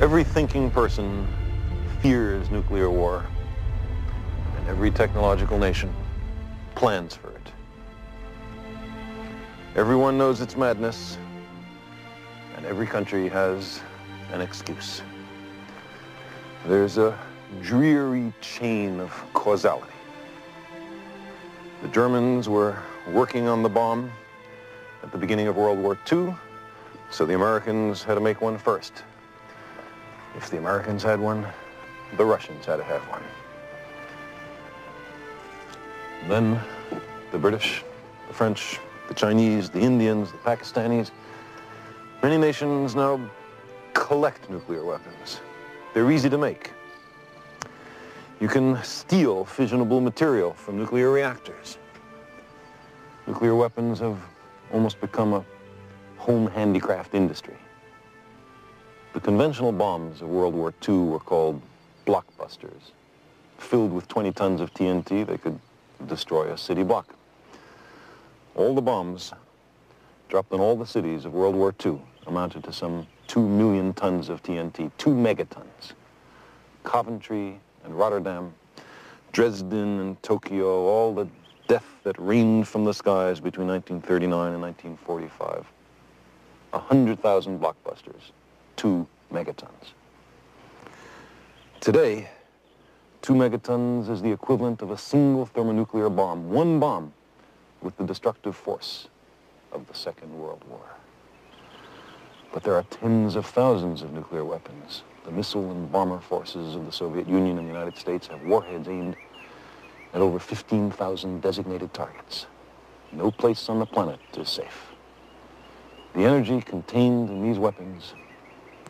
Every thinking person fears nuclear war, and every technological nation plans for it. Everyone knows it's madness, and every country has an excuse. There's a dreary chain of causality. The Germans were working on the bomb at the beginning of World War II, so the Americans had to make one first. If the Americans had one, the Russians had to have one. Then the British, the French, the Chinese, the Indians, the Pakistanis, many nations now collect nuclear weapons. They're easy to make. You can steal fissionable material from nuclear reactors. Nuclear weapons have almost become a home handicraft industry. The conventional bombs of World War II were called blockbusters. Filled with 20 tons of TNT, they could destroy a city block. All the bombs dropped on all the cities of World War II amounted to some 2 million tons of TNT, 2 megatons. Coventry and Rotterdam, Dresden and Tokyo, all the death that rained from the skies between 1939 and 1945. 100,000 blockbusters, 2 megatons. Today, 2 megatons is the equivalent of a single thermonuclear bomb, one bomb with the destructive force of the Second World War. But there are tens of thousands of nuclear weapons. The missile and bomber forces of the Soviet Union and the United States have warheads aimed at over 15,000 designated targets. No place on the planet is safe. The energy contained in these weapons,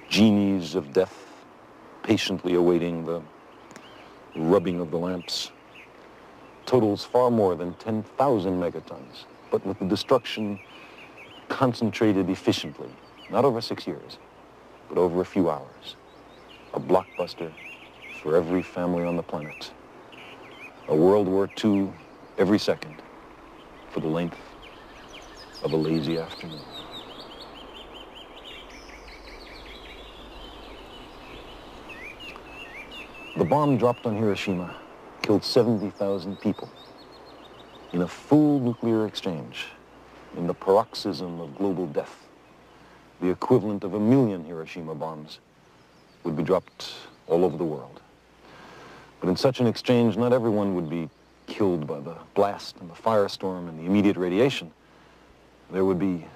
genies of death patiently awaiting the rubbing of the lamps, totals far more than 10,000 megatons, but with the destruction concentrated efficiently, not over 6 years, but over a few hours. A blockbuster for every family on the planet. A World War II every second for the length of a lazy afternoon. The bomb dropped on Hiroshima killed 70,000 people in a full nuclear exchange, in the paroxysm of global death. The equivalent of 1 million Hiroshima bombs would be dropped all over the world. But in such an exchange, not everyone would be killed by the blast and the firestorm and the immediate radiation. There would be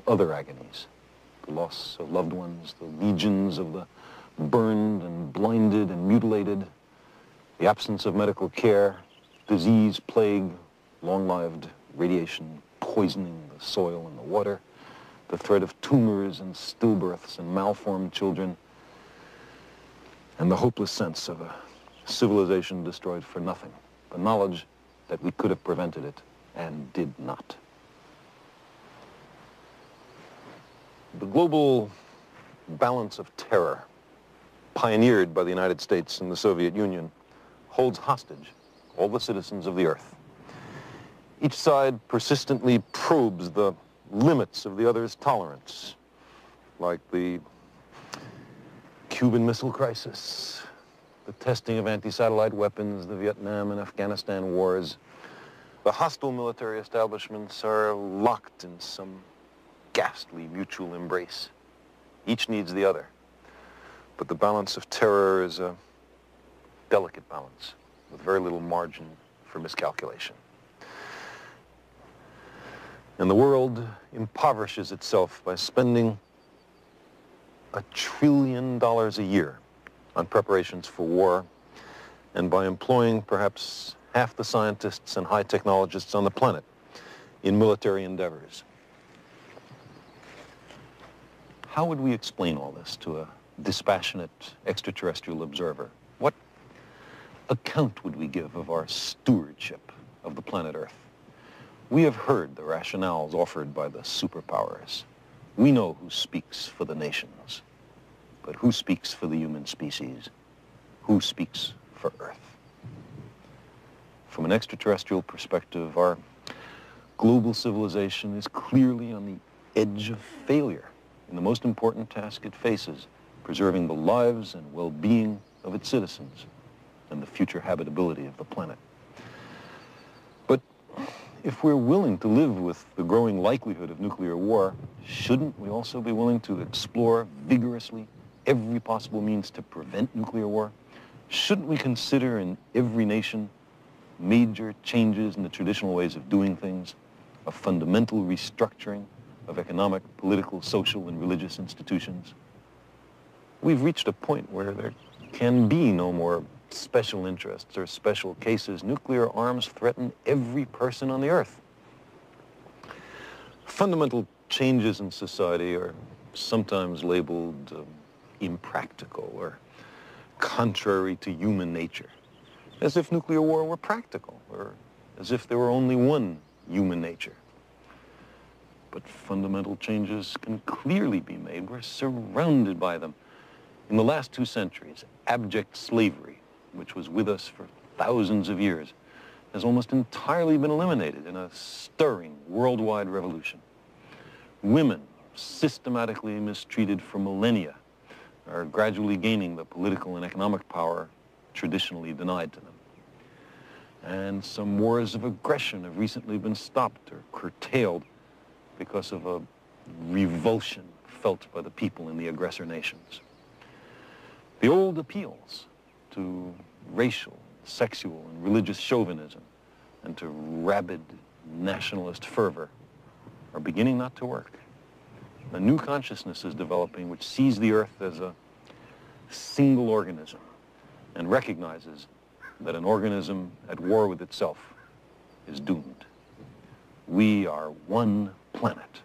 other agonies, the loss of loved ones, the legions of the burned and blinded and mutilated, the absence of medical care, disease, plague, long-lived radiation poisoning the soil and the water, the threat of tumors and stillbirths and malformed children, and the hopeless sense of a civilization destroyed for nothing, the knowledge that we could have prevented it and did not. The global balance of terror, pioneered by the United States and the Soviet Union, holds hostage all the citizens of the earth. Each side persistently probes the limits of the other's tolerance, like the Cuban Missile Crisis, the testing of anti-satellite weapons, the Vietnam and Afghanistan wars. The hostile military establishments are locked in some ghastly mutual embrace. Each needs the other. But the balance of terror is a delicate balance with very little margin for miscalculation. And the world impoverishes itself by spending $1 trillion a year on preparations for war, and by employing perhaps half the scientists and high technologists on the planet in military endeavors. How would we explain all this to a dispassionate extraterrestrial observer? What account would we give of our stewardship of the planet Earth? We have heard the rationales offered by the superpowers. We know who speaks for the nations, but who speaks for the human species? Who speaks for Earth? From an extraterrestrial perspective, our global civilization is clearly on the edge of failure in the most important task it faces, preserving the lives and well-being of its citizens and the future habitability of the planet. But if we're willing to live with the growing likelihood of nuclear war, shouldn't we also be willing to explore vigorously every possible means to prevent nuclear war? Shouldn't we consider in every nation major changes in the traditional ways of doing things, a fundamental restructuring of economic, political, social, and religious institutions? We've reached a point where there can be no more special interests or special cases. Nuclear arms threaten every person on the earth. Fundamental changes in society are sometimes labeled impractical or contrary to human nature, as if nuclear war were practical, or as if there were only one human nature. But fundamental changes can clearly be made. We're surrounded by them. In the last 2 centuries, abject slavery, which was with us for thousands of years, has almost entirely been eliminated in a stirring worldwide revolution. Women, systematically mistreated for millennia, are gradually gaining the political and economic power traditionally denied to them. And some wars of aggression have recently been stopped or curtailed because of a revulsion felt by the people in the aggressor nations. The old appeals to racial, sexual, and religious chauvinism and to rabid nationalist fervor are beginning not to work. A new consciousness is developing which sees the earth as a single organism and recognizes that an organism at war with itself is doomed. We are one planet.